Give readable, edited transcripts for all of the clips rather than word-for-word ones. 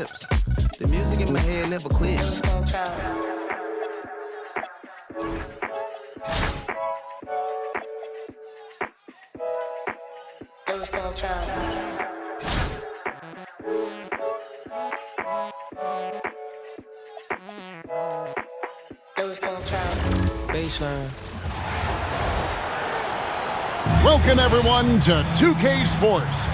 The music in my head never quits. Lose control. Lose control. Baseline. Welcome everyone to 2K Sports.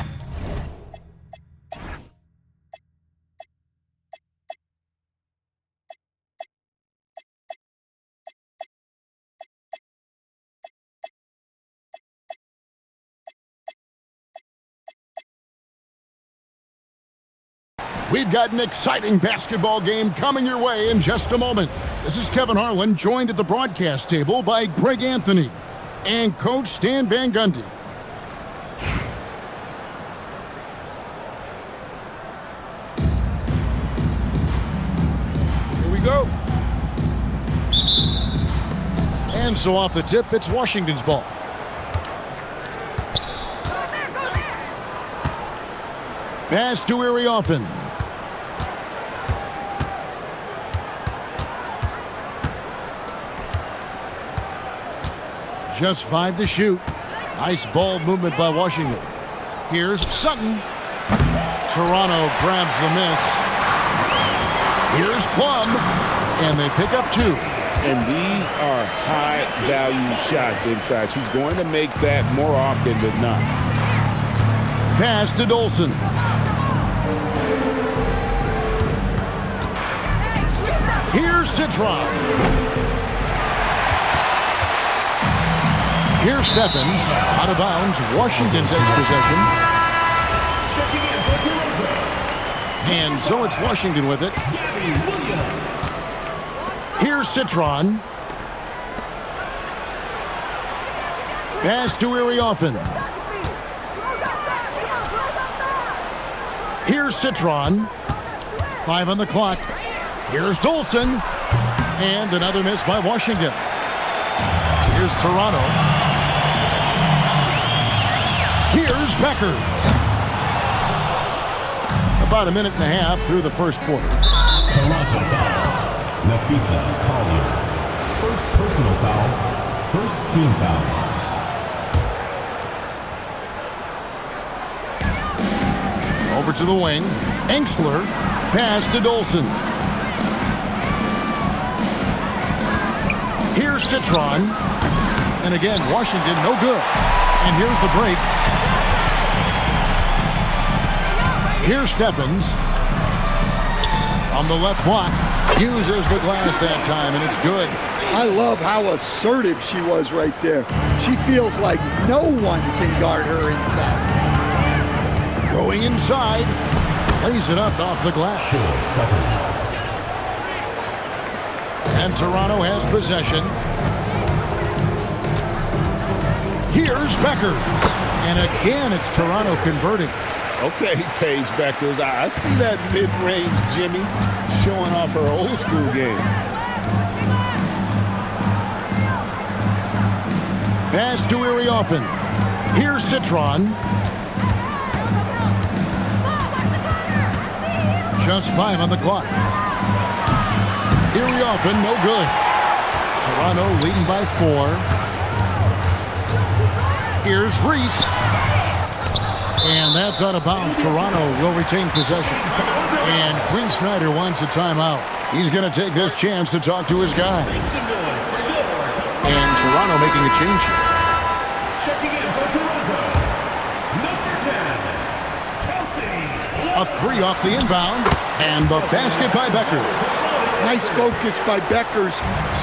We've got an exciting basketball game coming your way in just a moment. This is Kevin Harlan, joined at the broadcast table by Greg Anthony and Coach Stan Van Gundy. Here we go. And so off the tip, it's Washington's ball. Pass to Erie Offen. Just 5 to shoot. Nice ball movement by Washington. Here's Sutton. Toronto grabs the miss. Here's Plum. And they pick up 2. And these are high-value shots inside. She's going to make that more often than not. Pass to Dolson. Here's Citron. Here's Stephens, out of bounds. Washington takes possession. And so it's Washington with it. Here's Citron. Pass to Erie Offen. Here's Citron. 5 on the clock. Here's Dolson. And another miss by Washington. Here's Toronto. Here's Becker. About a minute and a half through the first quarter. Toronto foul. Nafisa Collier. First personal foul. First team foul. Over to the wing. Engstler. Pass to Dolson. Here's Citron. And again, Washington, no good. And here's the break. Here's Stephens. On the left block. Uses the glass that time, and it's good. I love how assertive she was right there. She feels like no one can guard her inside. Going inside. Lays it up off the glass. And Toronto has possession. Here's Becker. And again, it's Toronto converting. Okay, Paige Beckers. I see that mid-range Jimmy showing off her old school game. Pass to Erie Offen. Here's Citron. Just 5 on the clock. Erie Offen, no good. Toronto leading by 4. Here's Reese. And that's out of bounds. Toronto will retain possession. And Quinn Snyder wants a timeout. He's going to take this chance to talk to his guy. And Toronto making a change here. Checking in for Toronto. Number 10, Kelsey. A 3 off the inbound. And the basket by Becker. Nice focus by Beckers,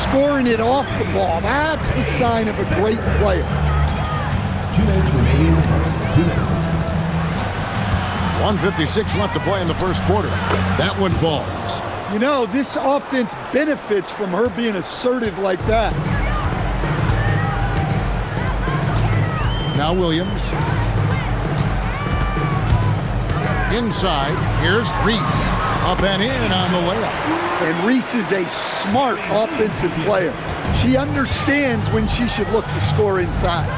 scoring it off the ball. That's the sign of a great player. 2 minutes remaining in the first. 2 minutes. 1:56 left to play in the first quarter. That one falls. You know, this offense benefits from her being assertive like that. Now Williams. Inside, here's Reese. Up and in on the layup. And Reese is a smart offensive player. She understands when she should look to score inside.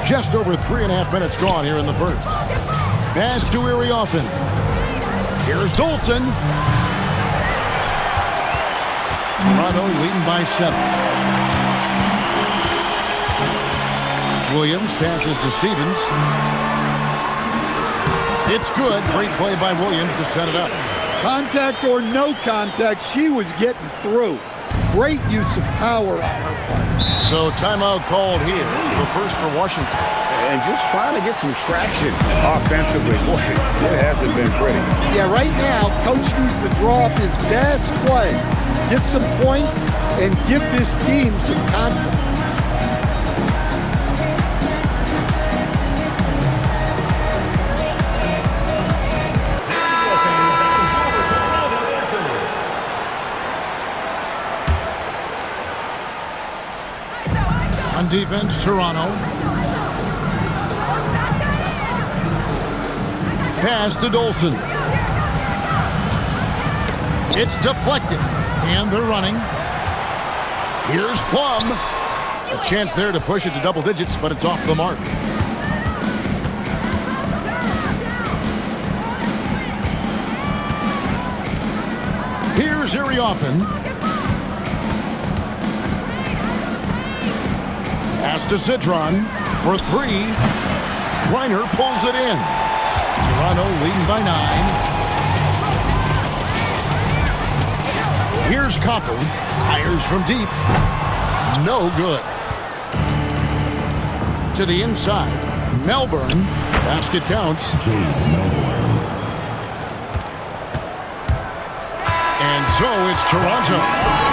Just over 3.5 minutes gone here in the first. Pass to Iriorfin. Here's Dolson. Toronto leading by 7. Williams passes to Stevens. It's good. Great play by Williams to set it up. Contact or no contact, she was getting through. Great use of power on her part. So timeout called here. The first for Washington. And just trying to get some traction offensively. Boy, it hasn't been pretty. Yeah, right now, Coach needs to draw up his best play, get some points, and give this team some confidence. On defense, Toronto. Pass to Dolson. It's deflected, and they're running. Here's Plum. A chance there to push it to double digits, but it's off the mark. Here's Iriorfin. Pass to Citron for 3. Griner pulls it in. Toronto leading by 9. Here's Copper. Fires from deep. No good. To the inside. Melbourne. Basket counts. And so it's Toronto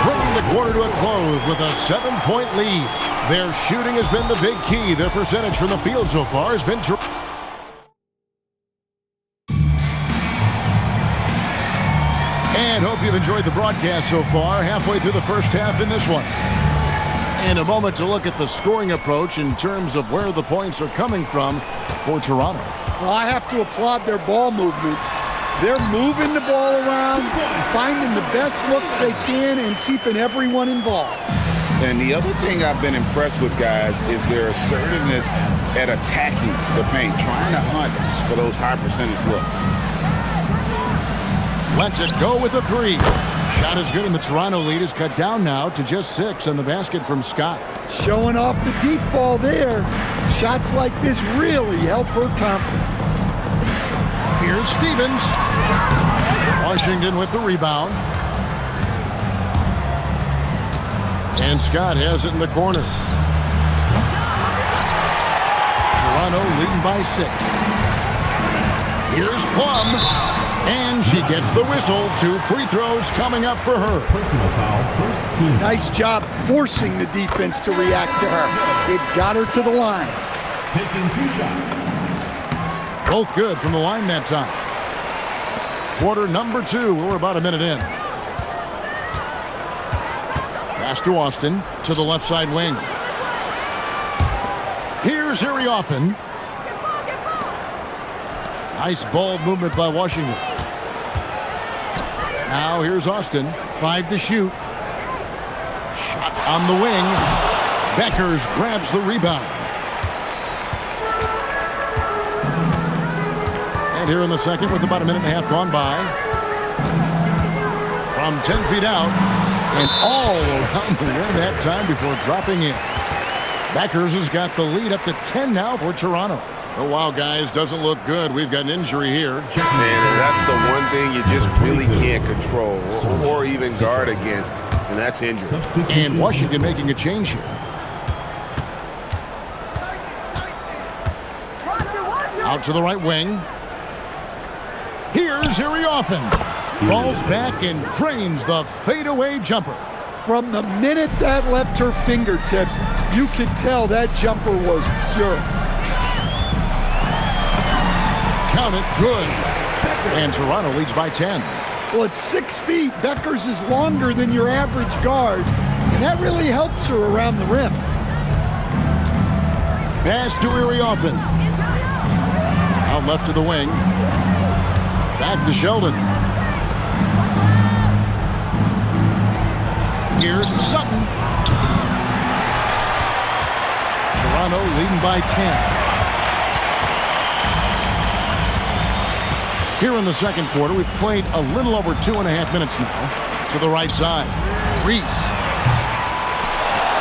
bringing the quarter to a close with a 7-point lead. Their shooting has been the big key. Their percentage from the field so far has been And hope you've enjoyed the broadcast so far. Halfway through the first half in this one. And a moment to look at the scoring approach in terms of where the points are coming from for Toronto. Well, I have to applaud their ball movement. They're moving the ball around, finding the best looks they can, and keeping everyone involved. And the other thing I've been impressed with, guys, is their assertiveness at attacking the paint, trying to hunt for those high percentage looks. Lets it go with a 3. Shot is good, and the Toronto lead is cut down now to just 6 on the basket from Scott. Showing off the deep ball there. Shots like this really help her confidence. Here's Stevens. Washington with the rebound. And Scott has it in the corner. Toronto leading by 6. Here's Plum. And she gets the whistle. 2 free throws coming up for her. Personal foul, first team. Nice job forcing the defense to react to her. It got her to the line. Taking 2 shots. Both good from the line that time. Quarter number 2. We're about a minute in. Pass to Austin to the left side wing. Here's Iriorfin. Nice ball movement by Washington. Now here's Austin. 5 to shoot. Shot on the wing. Beckers grabs the rebound. And here in the second with about a minute and a half gone by. From 10 feet out. And all around the rim that time before dropping in. Beckers has got the lead up to 10 now for Toronto. Oh, wow, guys, doesn't look good. We've got an injury here. Man, that's the one thing you just really can't control or even guard against, and that's injury. And Washington making a change here. Out to the right wing. Here's Iriorfin. Falls back and drains the fadeaway jumper. From the minute that left her fingertips, you could tell that jumper was pure. Count it, good. And Toronto leads by 10. Well, at 6 feet, Beckers is longer than your average guard, and that really helps her around the rim. Pass to Iriorfin. Out left to the wing. Back to Sheldon. Here's Sutton. Toronto leading by 10. Here in the second quarter, we've played a little over 2.5 minutes now. To the right side, Reese.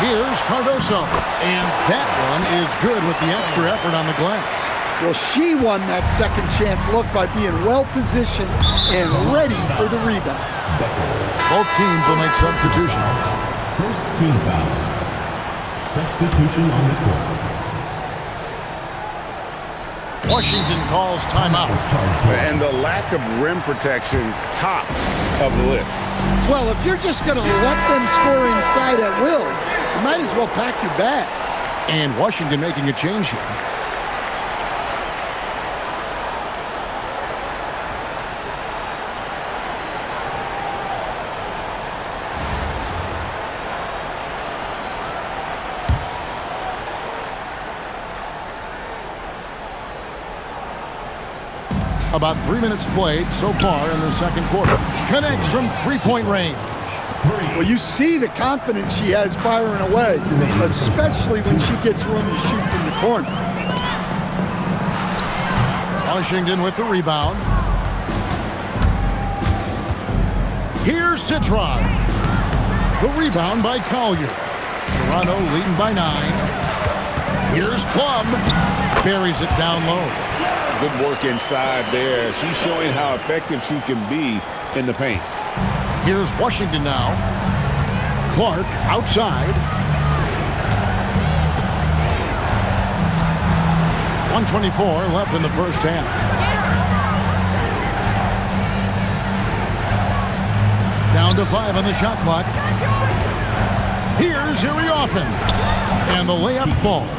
Here's Cardoso. And that one is good with the extra effort on the glass. Well, she won that second chance look by being well-positioned and ready for the rebound. Both teams will make substitutions. First team foul. Substitution on the court. Washington calls timeout. And the lack of rim protection, top of the list. Well, if you're just going to let them score inside at will, you might as well pack your bags. And Washington making a change here. About 3 minutes played so far in the second quarter. Connects from three-point range. Well, you see the confidence she has firing away, especially when she gets room to shoot from the corner. Washington with the rebound. Here's Citron. The rebound by Collier. Toronto leading by 9. Here's Plum. Buries it down low. Good work inside there. She's showing how effective she can be in the paint. Here's Washington now. Clark outside. 1:24 left in the first half. Down to 5 on the shot clock. Here's Iriafen. And the layup falls.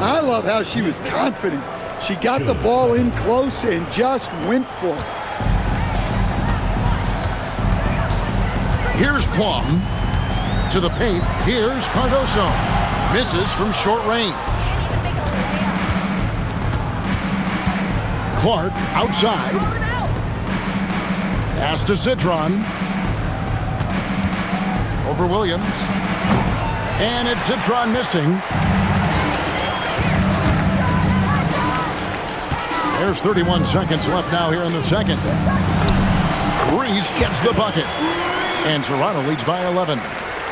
I love how she was confident. She got the ball in close and just went for it. Here's Plum. To the paint. Here's Cardoso. Misses from short range. Clark outside. Pass to Citron. Over Williams. And it's Citron missing. There's 31 seconds left now here in the second. Reese gets the bucket. And Toronto leads by 11.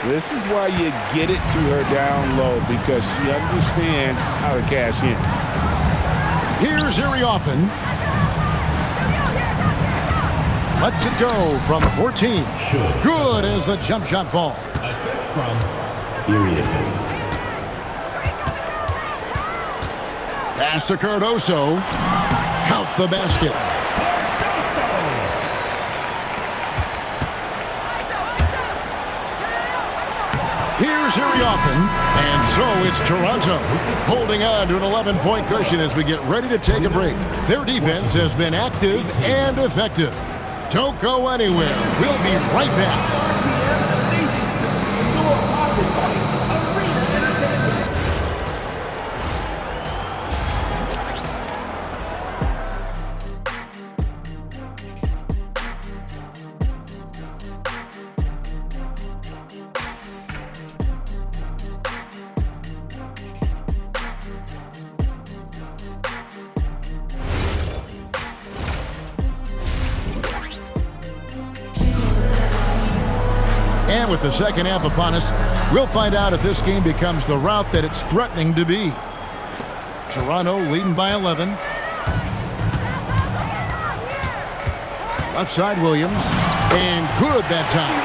This is why you get it to her down low, because she understands how to cash in. Here's Iriafen. Lets it go from 14. Good as the jump shot falls. Assist from Iriafen. Pass to Cardoso. Count the basket. Here's Iriafen. And so it's Toronto holding on to an 11-point cushion as we get ready to take a break. Their defense has been active and effective. Don't go anywhere. We'll be right back. And with the second half upon us, we'll find out if this game becomes the route that it's threatening to be. Toronto leading by 11. Left side Williams. And good that time.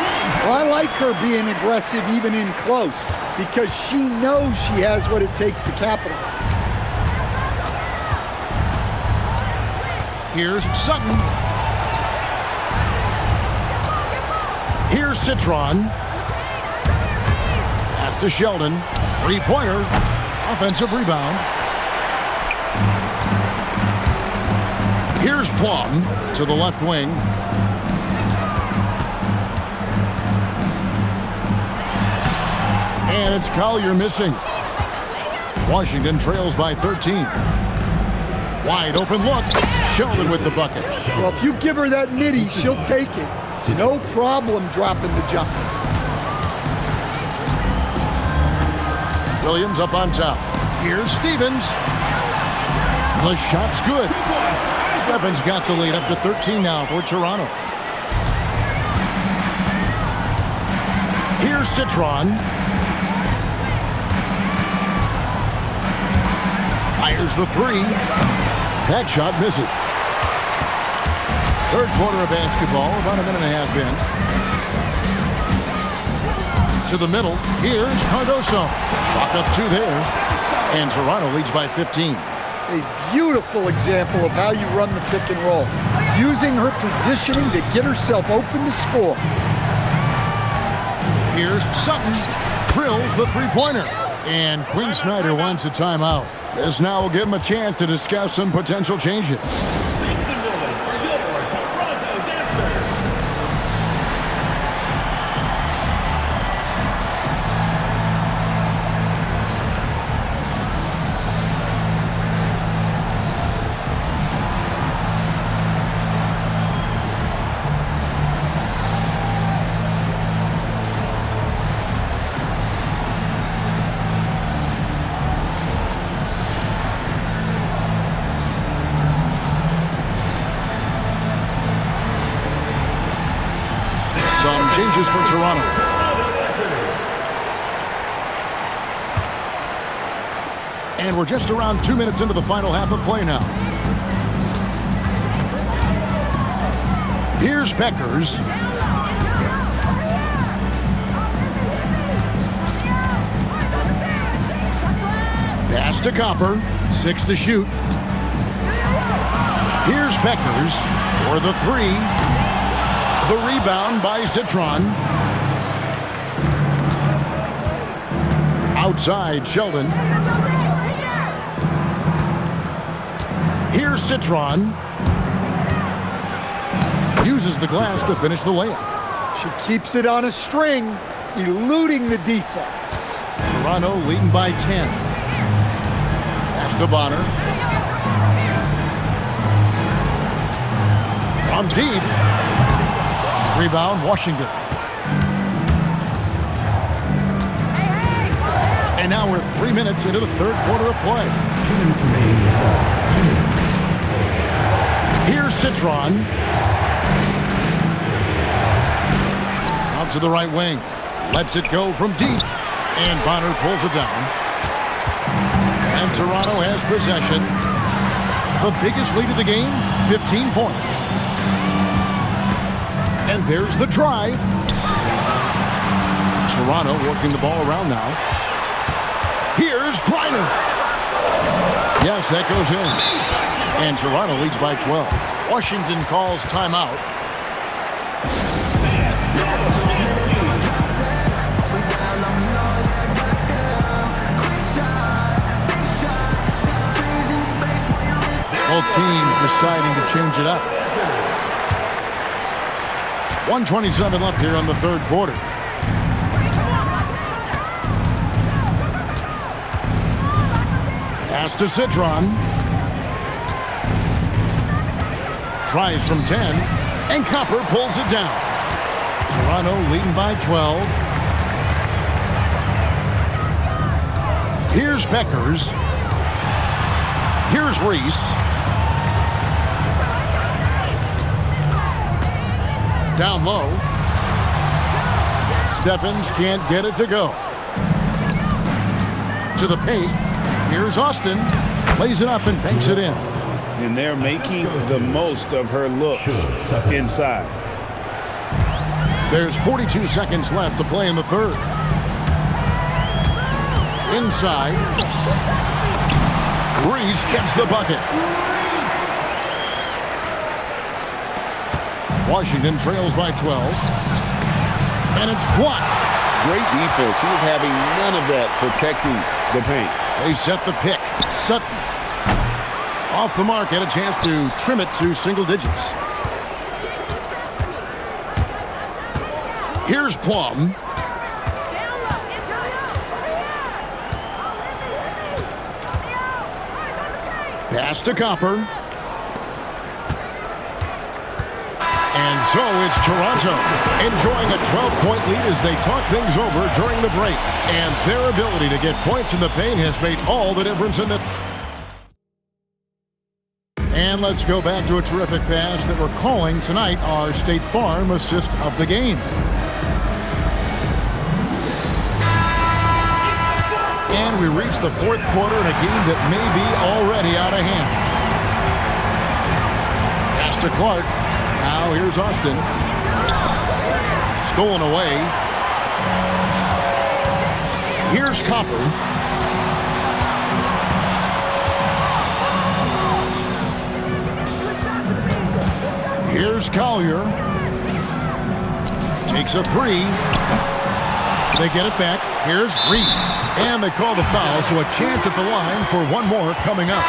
Well, I like her being aggressive even in close because she knows she has what it takes to capitalize. Here's Sutton. Here's Citron. Pass to Sheldon. Three-pointer. Offensive rebound. Here's Plum to the left wing. And it's Collier missing. Washington trails by 13. Wide open look. Sheldon with the bucket. Well, if you give her that midi, she'll take it. No problem dropping the jump. Williams up on top. Here's Stevens. The shot's good. Stephens got the lead up to 13 now for Toronto. Here's Citron. Fires the three. That shot misses. Third quarter of basketball, about a minute and a half in. To the middle, here's Cardoso. Chalk up two there. And Toronto leads by 15. A beautiful example of how you run the pick and roll. Using her positioning to get herself open to score. Here's Sutton. Drills the three-pointer. And Quinn Snyder wants a timeout. This now will give him a chance to discuss some potential changes. Changes for Toronto. And we're just around 2 minutes into the final half of play now. Here's Beckers. Pass to Copper. 6 to shoot. Here's Beckers for the three. The rebound by Citron. Outside, Sheldon. Here's Citron. Uses the glass to finish the layup. She keeps it on a string, eluding the defense. Toronto leading by 10. Pass to Bonner. From deep. Rebound, Washington. And now we're 3 minutes into the third quarter of play. 2 minutes remaining. 2 minutes. Here's Citron. Out to the right wing. Lets it go from deep. And Bonner pulls it down. And Toronto has possession. The biggest lead of the game, 15 points. And there's the drive. Toronto working the ball around now. Here's Griner. Yes, that goes in. And Toronto leads by 12. Washington calls timeout. Both teams deciding to change it up. 1:27 left here on the third quarter. Pass to Citron. Tries from 10, and Copper pulls it down. Toronto leading by 12. Here's Beckers. Here's Reese. Down low. Stephens can't get it to go. To the paint. Here's Austin. Plays it up and banks it in. And they're making the most of her looks inside. There's 42 seconds left to play in the third. Inside. Reese gets the bucket. Washington trails by 12. And it's blocked. Great defense. She was having none of that protecting the paint. They set the pick. Sutton. Off the mark, had a chance to trim it to single digits. Here's Plum. Pass to Copper. And so it's Toronto enjoying a 12-point lead as they talk things over during the break. And their ability to get points in the paint has made all the difference in the... And let's go back to a terrific pass that we're calling tonight our State Farm assist of the game. And we reach the fourth quarter in a game that may be already out of hand. Pass to Clark. Now here's Austin. Stolen away. Here's Copper. Here's Collier. Takes a three. They get it back. Here's Reese. And they call the foul, so a chance at the line for one more coming up.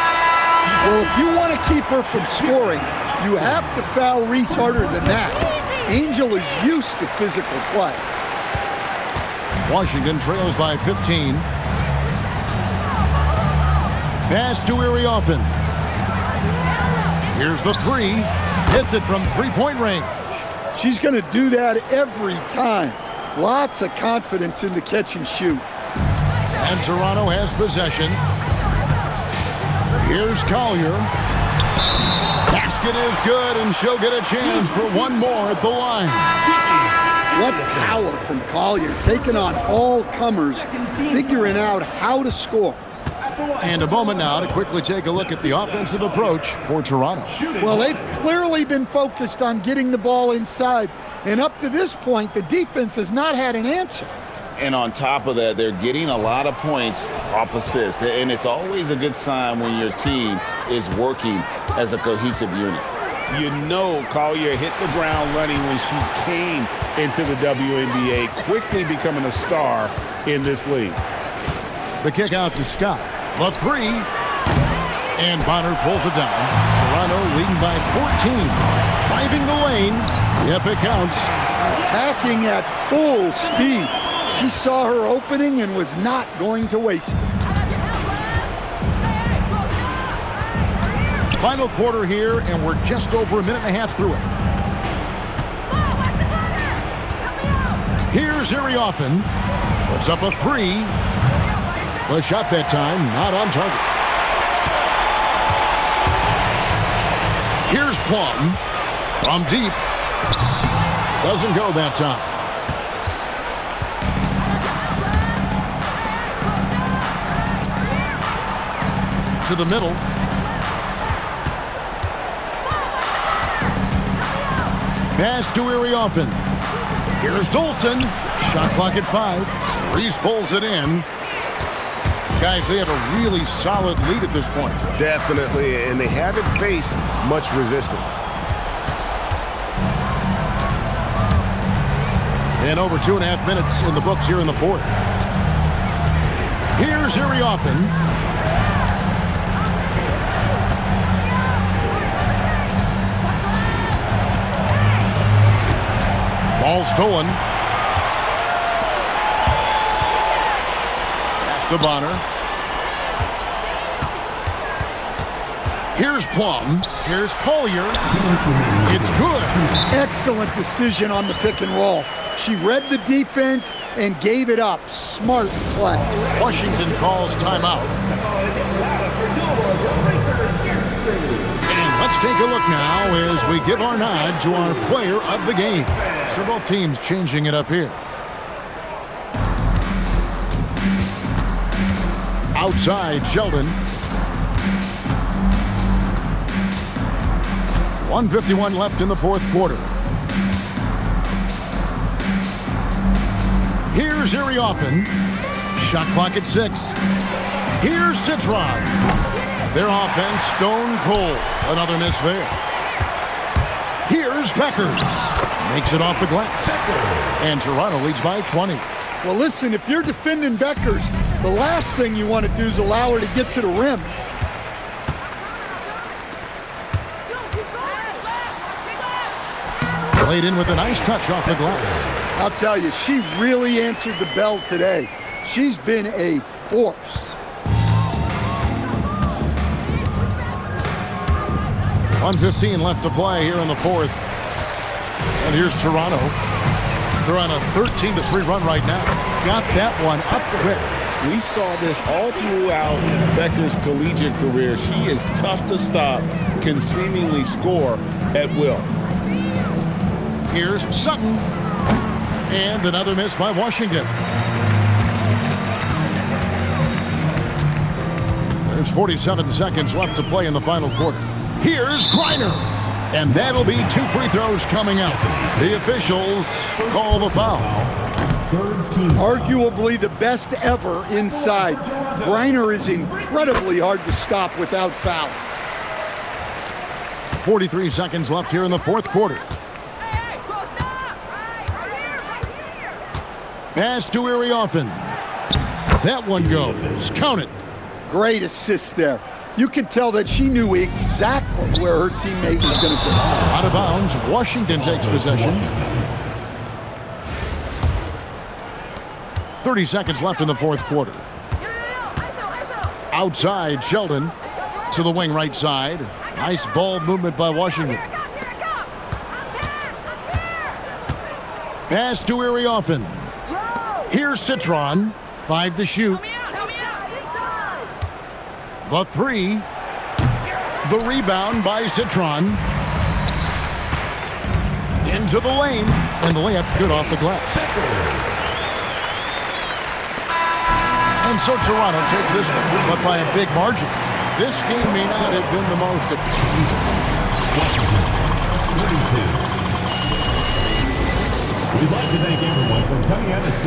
Well, if you want to keep her from scoring, you have to foul Reese harder than that. Angel is used to physical play. Washington trails by 15. Pass to Iriorfin. Here's the three. Hits it from three-point range. She's going to do that every time. Lots of confidence in the catch and shoot. And Toronto has possession. Here's Collier. Basket is good, and she'll get a chance for one more at the line. What power from Collier, taking on all comers, figuring out how to score. And a moment now to quickly take a look at the offensive approach for Toronto. Well, they've clearly been focused on getting the ball inside, and up to this point, the defense has not had an answer. And on top of that, they're getting a lot of points off assists. And it's always a good sign when your team is working as a cohesive unit. You know Collier hit the ground running when she came into the WNBA, quickly becoming a star in this league. The kick out to Scott. The three. And Bonner pulls it down. Toronto leading by 14. Driving the lane. Yep, it counts. Attacking at full speed. She saw her opening and was not going to waste it. Final quarter here, and we're just over a minute and a half through it. Here's Iriorfin. Puts up a three. The shot that time, not on target. Here's Plum. From deep. Doesn't go that time. To the middle. Pass to Iriorfin. Here's Dolson. Shot clock at 5. Reese pulls it in. Guys, they have a really solid lead at this point. Definitely, and they haven't faced much resistance. And over 2.5 minutes in the books here in the fourth. Here's Iriorfin. Ball stolen. Pass to Bonner. Here's Plum. Here's Collier. It's good. Excellent decision on the pick and roll. She read the defense and gave it up. Smart play. Washington calls timeout. And let's take a look now as we give our nod to our player of the game. So both teams changing it up here. Outside, Sheldon. 1:51 left in the fourth quarter. Here's Iriorfin. Shot clock at 6. Here's Citron. Their offense stone cold. Another miss there. Here's Beckers. Makes it off the glass. And Toronto leads by 20. Well, listen, if you're defending Beckers, the last thing you want to do is allow her to get to the rim. Played in with a nice touch off the glass. I'll tell you, she really answered the bell today. She's been a force. .115 left to play here in the fourth. And here's Toronto. They're on a 13-3 run right now. Got that one up quick. We saw this all throughout Becker's collegiate career. She is tough to stop, can seemingly score at will. Here's Sutton. And another miss by Washington. There's 47 seconds left to play in the final quarter. Here's Griner. And that'll be 2 free throws coming out. The officials call the foul. Third team. Arguably the best ever inside. Griner is incredibly hard to stop without foul. 43 seconds left here in the fourth quarter. Pass to Iriofin. That one goes. Count it. Great assist there. You could tell that she knew exactly where her teammate was going to go. Out of bounds. Washington takes possession. 30 seconds left in the fourth quarter. Outside, Sheldon to the wing right side. Nice ball movement by Washington. Pass to Iriofin. Here's Citron. 5 to shoot. The 3. The rebound by Citron. Into the lane. And the layup's good off the glass. And so Toronto takes this one, but by a big margin. This game may not have been the most We'd like to thank everyone for coming out at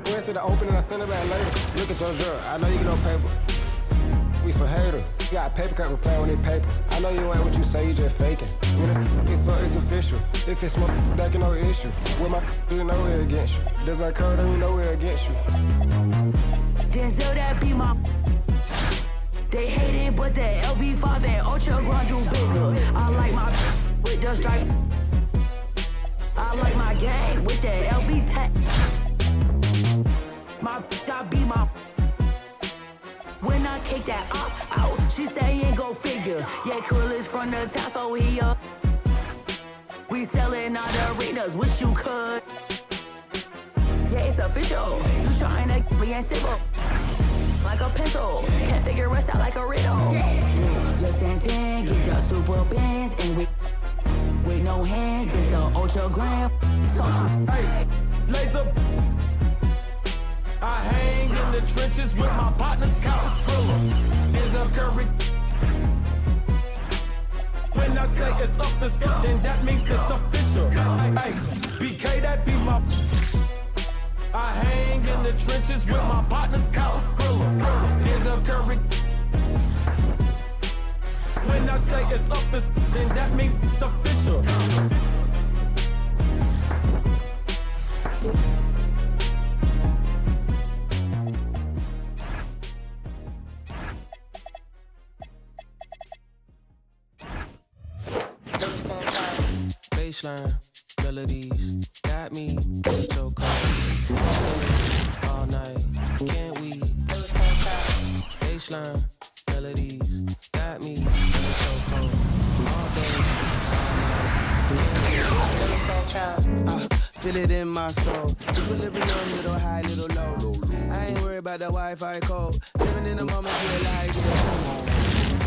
6. Went to the opening, I sent it back later. Looking for a drug, I know you get no paper. We some hater. You got paper cut, we play on this paper. I know you ain't what you say, you just faking. When it's official. If it's my that can no issue. With my you know we're against you. Does that occur, then you know we're against you. Denzel, that be my. They hate it, but the LV5 and Ultra Grand do bigger. I like my with the stripes. I like my gang with the LB tech. My I be my. When I kick that up out, she say ain't go figure. Yeah, Krill is from the town, so he up. We selling out the arenas, wish you could. Yeah, it's official. You trying to be in civil. Like a pencil, can't figure us out like a riddle. Listen, get your super bands and with no hands, just the Ultra Gram. Hey, laser. I hang in the trenches with my partners, Kyle Skrilla. Is a Curry. When I say it's up, then that means it's official. Hey, BK, that be my. I hang in the trenches with my partners, Kyle Skrilla. Is a Curry. When I say it's up, then that means it's official. Baseline, melodies, got me, so cold. All night, can't we? Baseline, melodies, got me, so cold. All day, I feel it in my soul. Equilibrium, little high, little low. I ain't worried about the Wi-Fi code. Living in the moment, feel like it.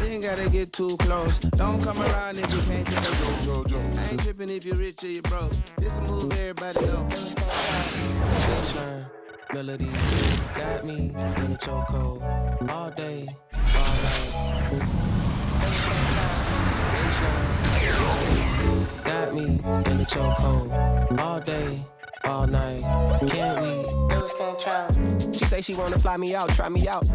You ain't gotta get too close. Don't come around if you can't take a joke. I ain't tripping if you're rich or you're broke. This a move everybody know. Baseline, melody, got me in a chokehold. All day, all night. Baseline, got me in a chokehold. All day, all night. Can't we lose control? She say she wanna fly me out, try me out.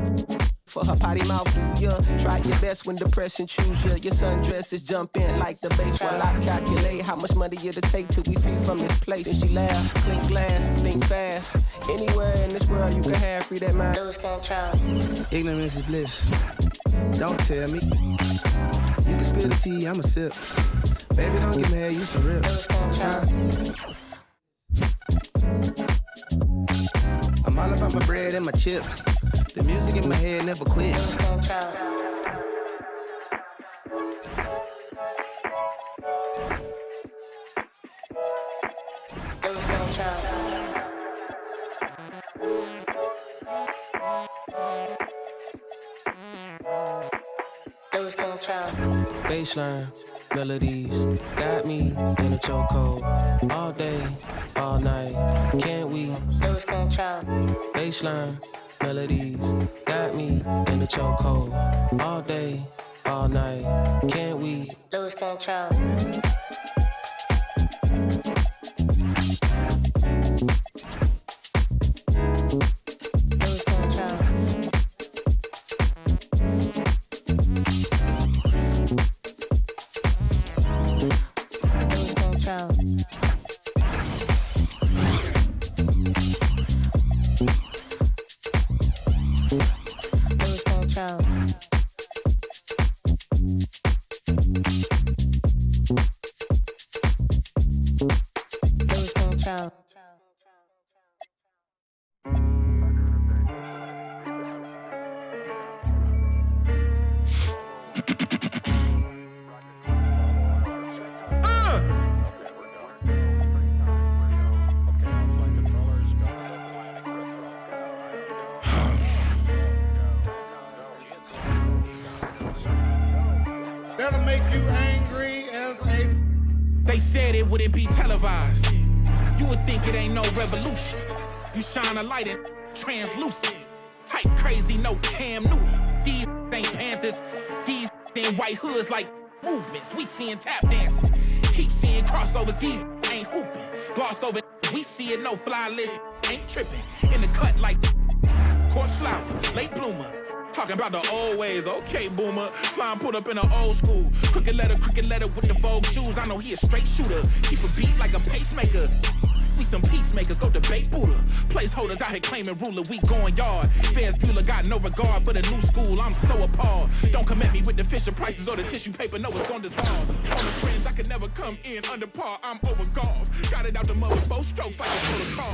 For her potty mouth, do ya? Try your best when depression choose ya. Your sundresses jump in like the base while I calculate how much money it'll take till we free from this place. And she laugh, clink glass, think fast. Anywhere in this world you can have free that mind. Lose control. Ignorance is bliss. Don't tell me. You can spill the tea, I'ma sip. Baby, don't get mad, you some rip. Lose control. I'm all about my bread and my chips. The music in my head never quits. Lose control. Lose control. Lose control. Baseline melodies got me in a chokehold. All day, all night, can't we lose control? Baseline melodies got me in a chokehold. All day, all night, can't we lose control? That'll make you angry as a... They said it wouldn't be televised. You would think it ain't no revolution. You shine a light and translucent. Type crazy, no Cam Newton. These ain't Panthers. These ain't white hoods like movements. We seeing tap dances. Keep seeing crossovers. These ain't hooping. Glossed over. We see it, no fly list. Ain't tripping. In the cut like corpse flower, late bloomer. Talking about the old ways, okay, boomer. Slime put up in an old school. Crooked letter with the Vogue shoes. I know he a straight shooter. Keep a beat like a pacemaker. We some peacemakers, go debate Buddha. Placeholders out here claiming ruler, we going yard. Fans Bueller got no regard for the new school, I'm so appalled. Don't come at me with the Fisher prices or the tissue paper, no, it's gonna dissolve. On the fringe, I could never come in under par, I'm over golf. Got it out the mud with 4 strokes like a protocol.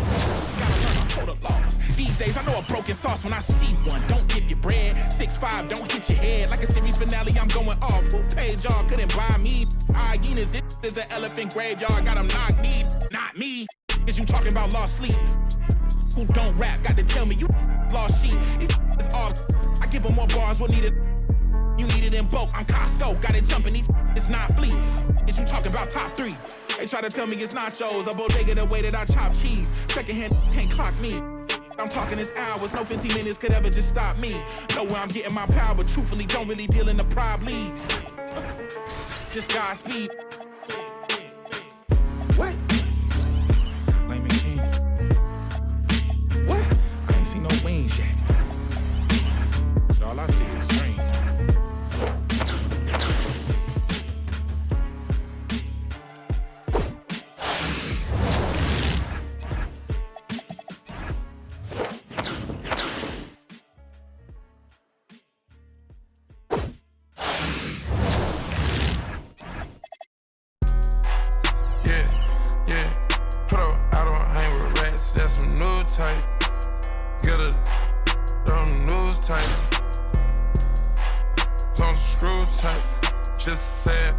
Gotta learn my quota laws. These days, I know a broken sauce when I see one. Don't give your bread, 6'5", don't hit your head. Like a series finale, I'm going off. Who paid y'all, couldn't buy me. Hyenas, this is an elephant graveyard, got them knocked me, not me. Is you talking about lost sleep? Who don't rap, got to tell me you lost sheep. It's all, I give them more bars, what needed? You need it in bulk, I'm Costco, got it jumping, it's not fleet. Is you talking about top 3? They try to tell me it's nachos, a bodega the way that I chop cheese. Secondhand can't clock me. I'm talking this hours, no 15 minutes could ever just stop me. Know where I'm getting my power, but truthfully don't really deal in the problems. Just Godspeed. What? No wings yet. All I see is strings. Yeah. Put up, I don't hang with rats. That's some new type. Get a on the news type. On the screw type. Just said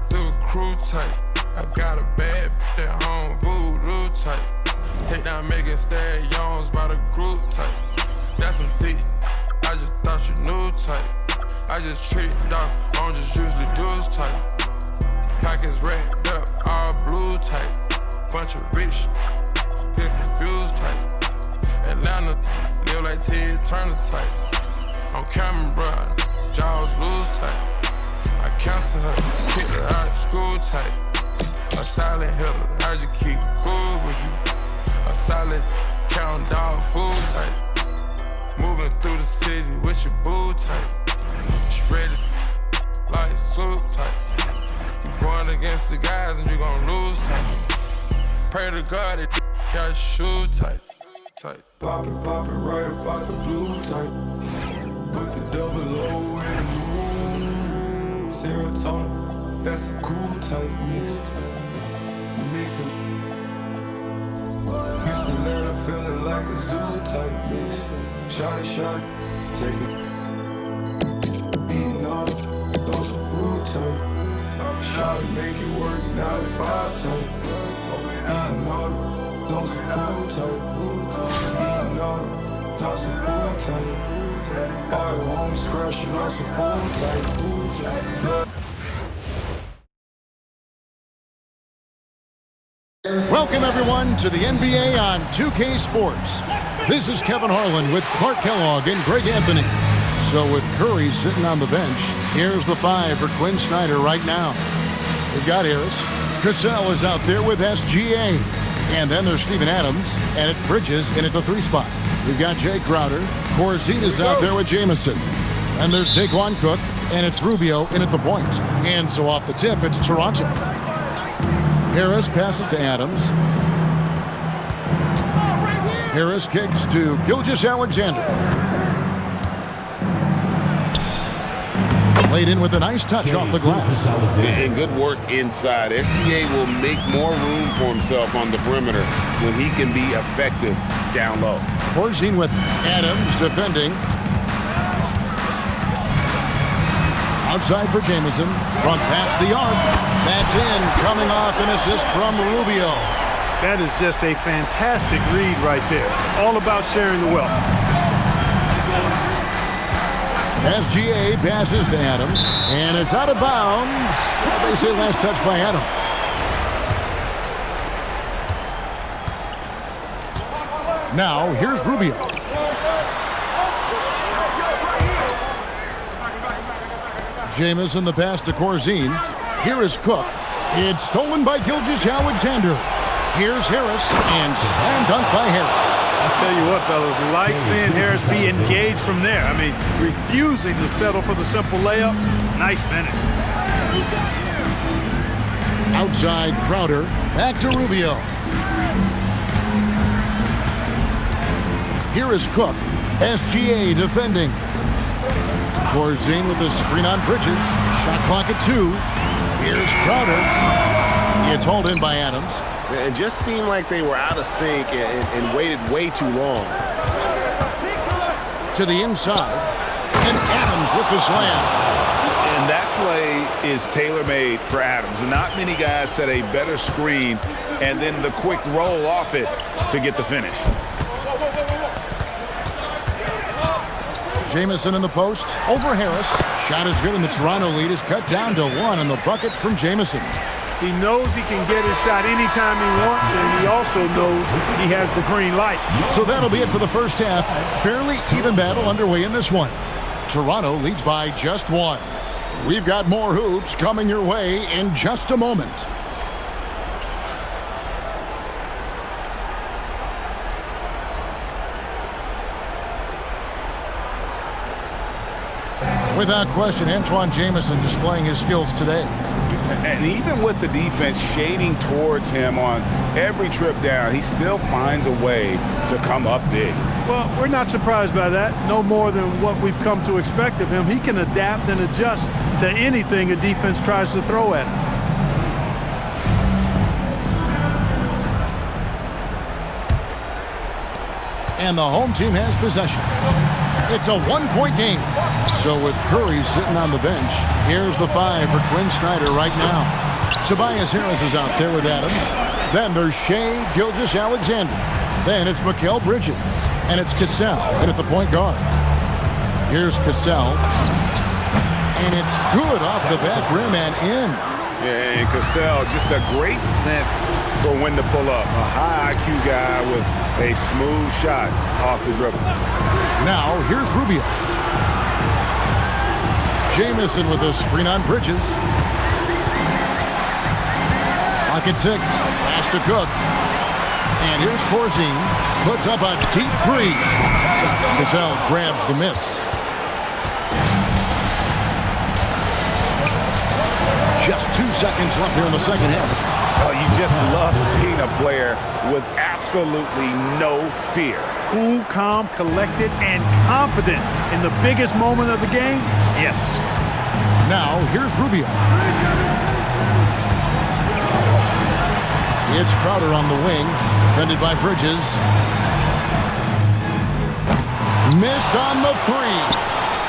through a crew type. I got a bad bitch at home, voodoo type. Take down Megan Stallions by the group type. That's some deep. I just thought you knew type. I just treat dog, I don't just usually do this type. Pockets wrapped up, all blue type. Bunch of rich, get confused type. Atlanta, live like Ted Turner type. On camera, bruh, jaws loose type. I cancel her, kick her out of school type. A silent hitter, I just keep cool with you. A solid count dog food type. Moving through the city with your boo type. Spread it like soup type. You going against the guys and you gon' lose type. Pray to God that got shoe type. Poppin' right about the blue type. Put the double O in the moon. Serotonin, that's a cool type mix. Mixin'. Houston Atlanta feeling like a zoo type mix. Shot, take it. Eating all, throw some food type. Shot it, make it work, 9 to 5 type. Eating all. Those food type, eating all, those food type. All the homies crashing on some food type. Welcome, everyone, to the NBA on 2K Sports. This is Kevin Harlan with Clark Kellogg and Greg Anthony. So with Curry sitting on the bench, here's the 5 for Quinn Snyder right now. We've got Harris. Cassell is out there with SGA. And then there's Steven Adams, and it's Bridges in at the 3 spot. We've got Jay Crowder. Corzine is out there with Jamison. And there's Daquan Cook, and it's Rubio in at the point. And so off the tip, it's Toronto. Harris passes to Adams. Harris kicks to Gilgeous-Alexander. Played in with a nice touch off the glass. And good work inside. SGA will make more room for himself on the perimeter when he can be effective down low. Corzine with Adams defending. Outside for Jamison. Front pass the arc. That's in. Coming off an assist from Rubio. That is just a fantastic read right there. All about sharing the wealth. SGA passes to Adams. And it's out of bounds. They say last touch by Adams. Now, here's Rubio. Jamison the pass to Corzine. Here is Cook. It's stolen by Gilgeous-Alexander. Here's Harris, and slam dunk by Harris. I'll tell you what, fellas, like seeing Harris be engaged from there. I mean, refusing to settle for the simple layup. Nice finish. Outside Crowder. Back to Rubio. Here is Cook. SGA defending. Corzine with the screen on Bridges. Shot clock at 2. Here's Crowder. It's hauled in by Adams. It just seemed like they were out of sync and waited way too long. To the inside. And Adams with the slam. And that play is tailor-made for Adams. Not many guys set a better screen and then the quick roll off it to get the finish. Jamison in the post. Over Harris. Shot is good, and the Toronto lead is cut down to 1 on the bucket from Jamison. He knows he can get his shot anytime he wants, and he also knows he has the green light. So that'll be it for the first half. Fairly even battle underway in this one. Toronto leads by just 1. We've got more hoops coming your way in just a moment. Without question, Antoine Jamison displaying his skills today. And even with the defense shading towards him on every trip down, he still finds a way to come up big. Well, we're not surprised by that. No more than what we've come to expect of him. He can adapt and adjust to anything a defense tries to throw at him. And the home team has possession. It's a 1-point game. So with Curry sitting on the bench, here's the 5 for Quinn Snyder right now. Tobias Harris is out there with Adams. Then there's Shai Gilgeous-Alexander. Then it's Mikal Bridges. And it's Cassell in at the point guard. Here's Cassell. And it's good off the back rim and in. Yeah, and Cassell, just a great sense for when to pull up. A high IQ guy with a smooth shot off the dribble. Now, here's Rubio. Jamison with a screen on Bridges. Pocket 6. Pass to Cook. And here's Corzine. Puts up a deep 3. Cassell grabs the miss. Just 2 seconds left here in the second half. Oh, you just love seeing a player with absolutely no fear. Cool, calm, collected, and confident in the biggest moment of the game? Yes. Now, here's Rubio. It's Crowder on the wing, defended by Bridges. Missed on the 3.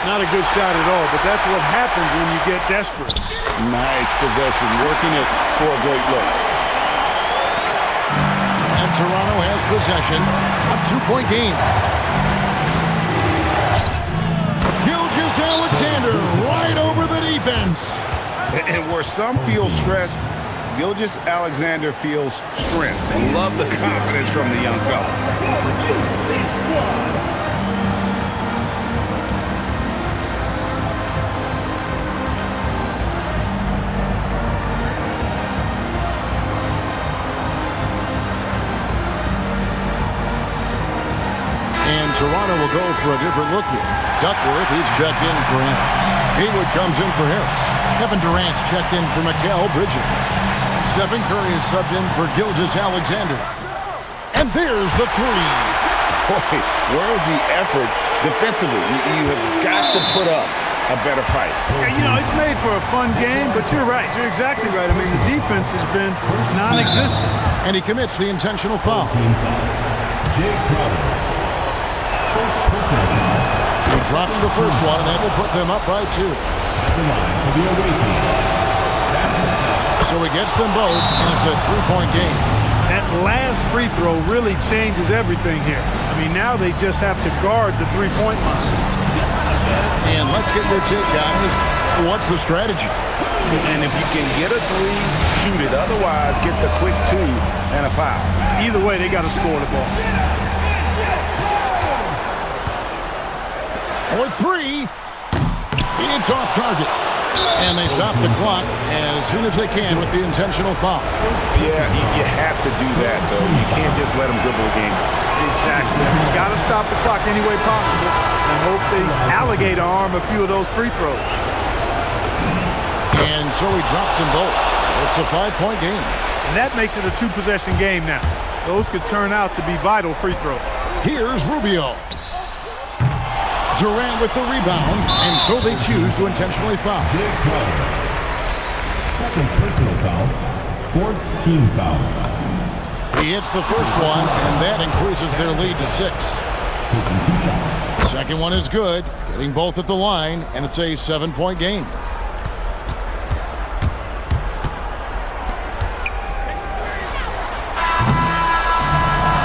Not a good shot at all, but that's what happens when you get desperate. Nice possession, working it for a great look. And Toronto has possession. A 2-point game. Gilgeous-Alexander right over the defense. And where some feel stressed, Gilgeous-Alexander feels strength. Love the confidence from the young fella. And Toronto will go for a different look here. Duckworth, he's checked in for Adams. Haywood comes in for Harris. Kevin Durant's checked in for Mikal Bridges. Stephen Curry is subbed in for Gilgeous-Alexander. And there's the three. Boy, where's the effort defensively? You have got to put up a better fight. Yeah, you know, it's made for a fun game, but you're right. You're exactly right. I mean, the defense has been non-existent. And he commits the intentional foul. Jay Crowder. First personal foul. He drops the first one, and that will put them up by 2. At the line for the away team. So he gets them both, and it's a 3-point game. That last free throw really changes everything here. I mean, now they just have to guard the three-point line. And let's get your take, guys. What's the strategy? And if you can get a 3, shoot it. Otherwise, get the quick 2 and a foul. Either way, they got to score the ball. For 3, it's off target. And they stop the clock as soon as they can with the intentional foul. Yeah, you have to do that, though. You can't just let them dribble the game. Exactly. You got to stop the clock any way possible and hope they alligator arm a few of those free throws. And so he drops them both. It's a 5-point game. And that makes it a 2-possession game now. Those could turn out to be vital free throws. Here's Rubio. Durant with the rebound, and so they choose to intentionally foul. Jay Crowder. Second personal foul. 4th team foul. He hits the first one, and that increases their lead to 6. Taking 2 shots. Second one is good, getting both at the line, and it's a 7-point game.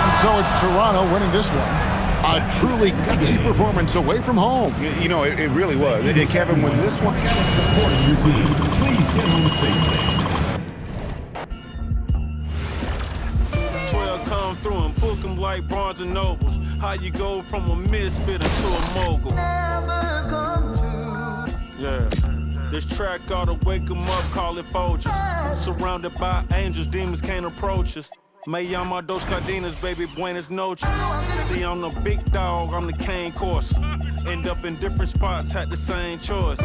And so it's Toronto winning this one. A truly gutsy performance away from home. You know, it really was. And Kevin, when this one... Supporting your team, please get home safely. 12 come through and book them like Barnes and Nobles. How you go from a misfit to a mogul. Yeah. This track ought to wake them up, call it Folgers. Surrounded by angels, demons can't approach us. Me llama dos cadenas, baby, buenas noches. See, I'm the big dog, I'm the cane course. End up in different spots, had the same choice.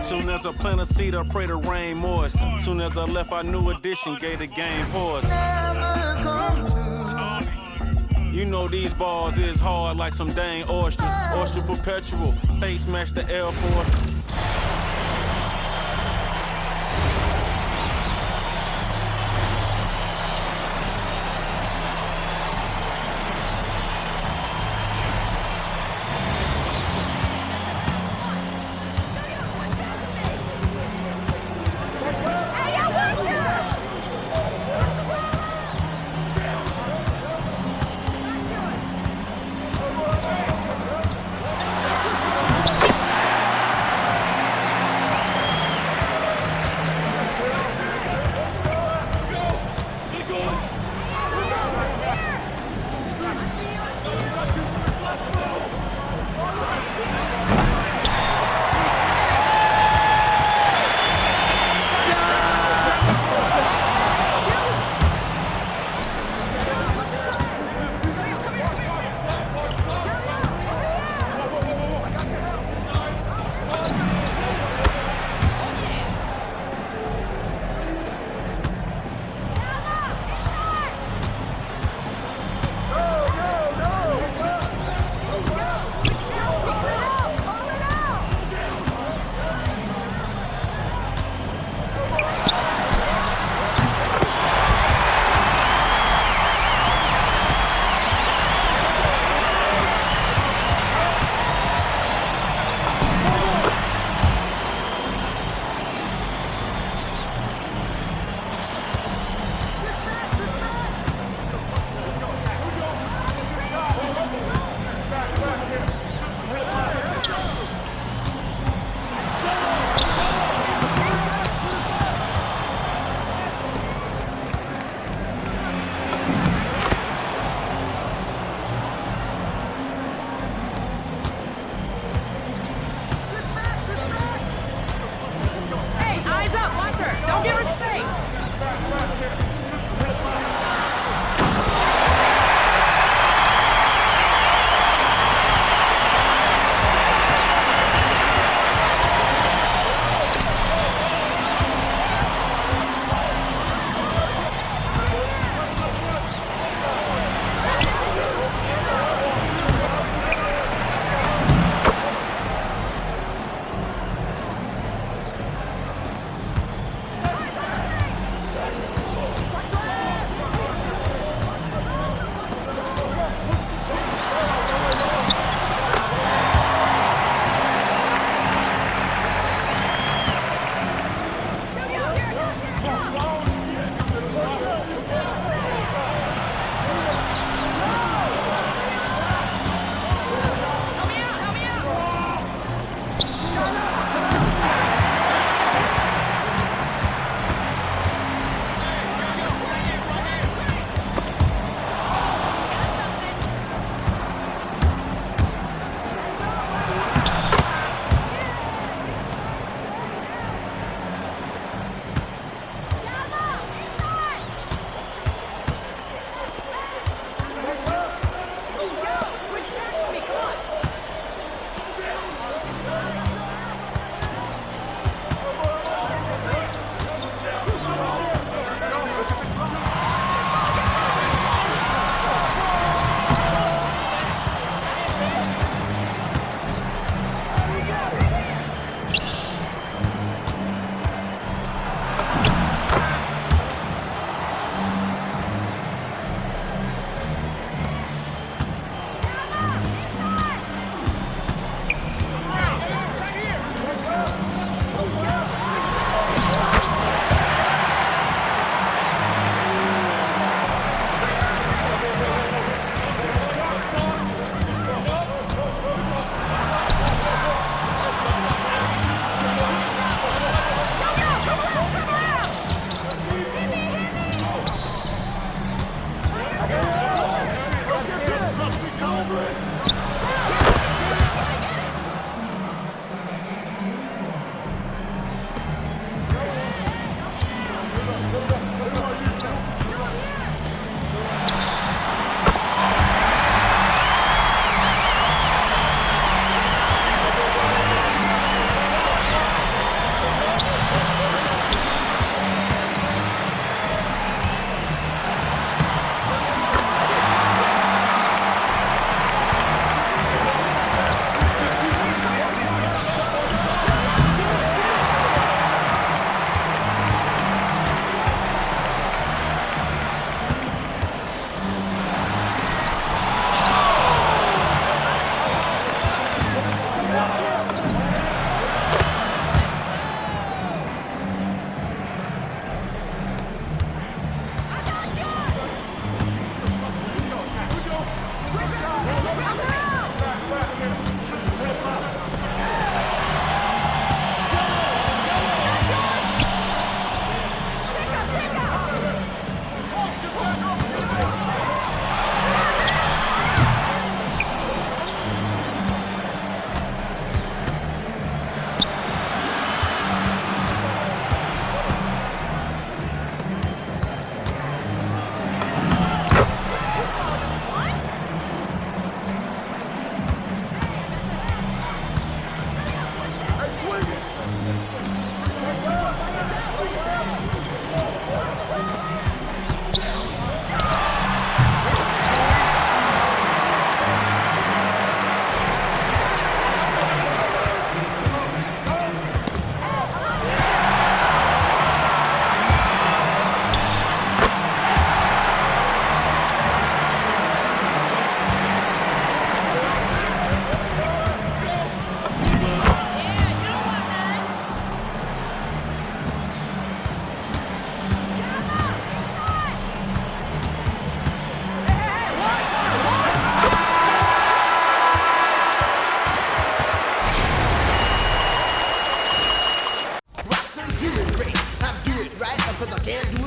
Soon as I plant a seed, I pray the rain moist. Soon as I left, I new edition, gave the game pause. You know these balls is hard like some dang oysters. Oyster perpetual, face match the Air Force.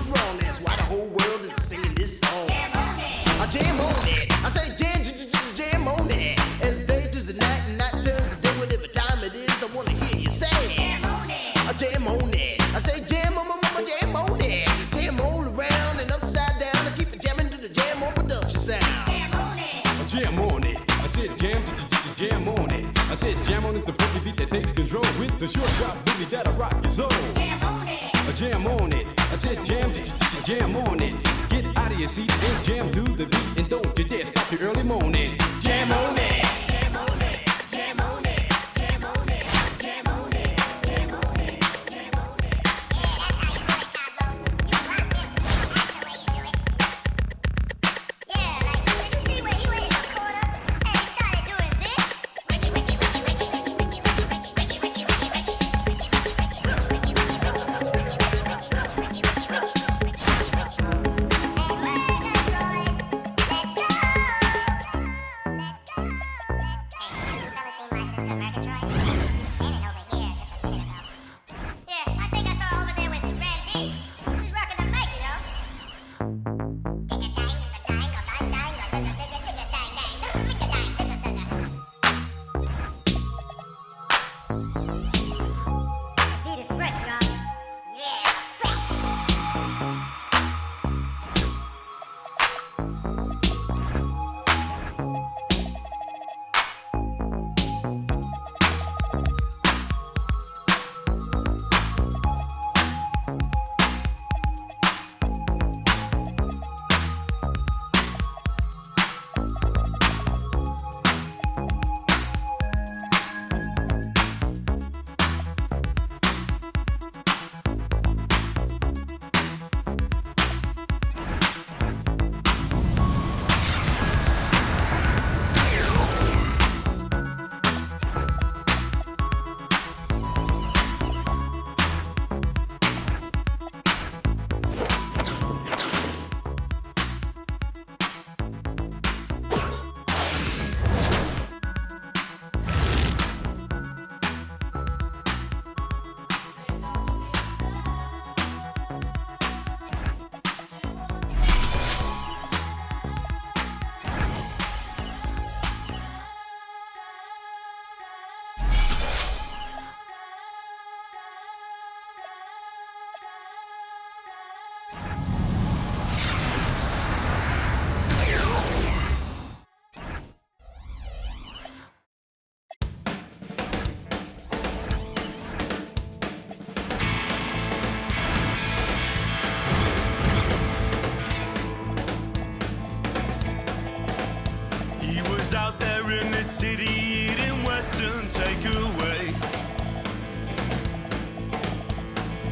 wrong. That's why the whole world is singing this song. Jam on it. I jam on it. I say jam on it. As day turns to night and night turns to day, whatever time it is, I wanna hear you say jam on it. I jam on it. I say jam on it. Jam all around and upside down. I keep jamming to the jam on production sound. Jam on it. I jam on it. I said jam on it. I said jam on is the funky beat that takes control with the short drop boogie that'll rock your soul. Jam on it. I jam on it. I said jam on it. Get out of your seat and jam to the beat and don't you dare stop your early morning. Jam on it.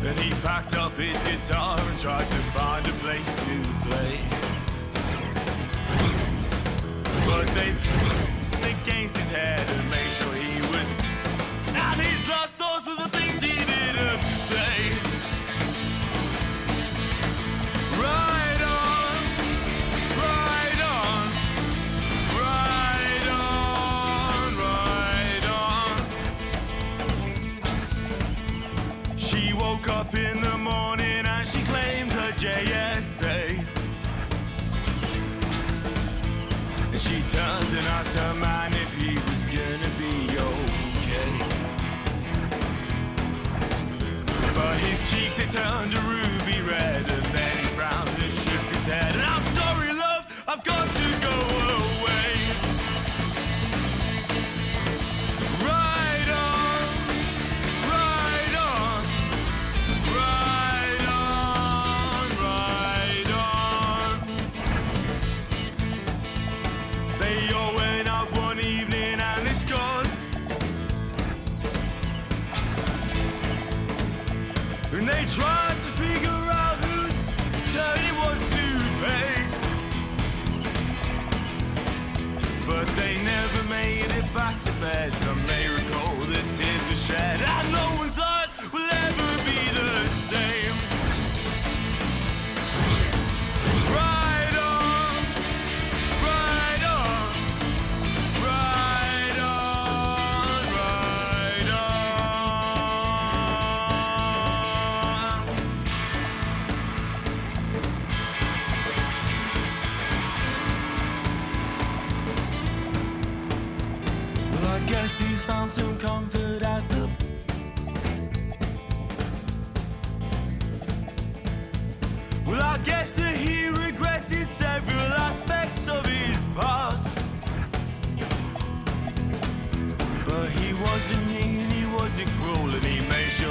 Then he packed up his guitar and tried to find a place to play. But they against his head and made sure he was. And his last thoughts were the things he didn't say. Right on, right on, right on, right on. She woke up in the morning and she claimed her JSA. And she turned and asked her man if he was gonna be okay. But his cheeks, they turned a ruby red, and then he frowned and shook his head. And I'm sorry, love, I've got to go away. Right on, right on, right on, right on. They all went out one evening and it's gone. And they tried to figure out whose guess he found some comfort at the. Well, I guess that he regretted several aspects of his past. But he wasn't mean, he wasn't cruel, and he made sure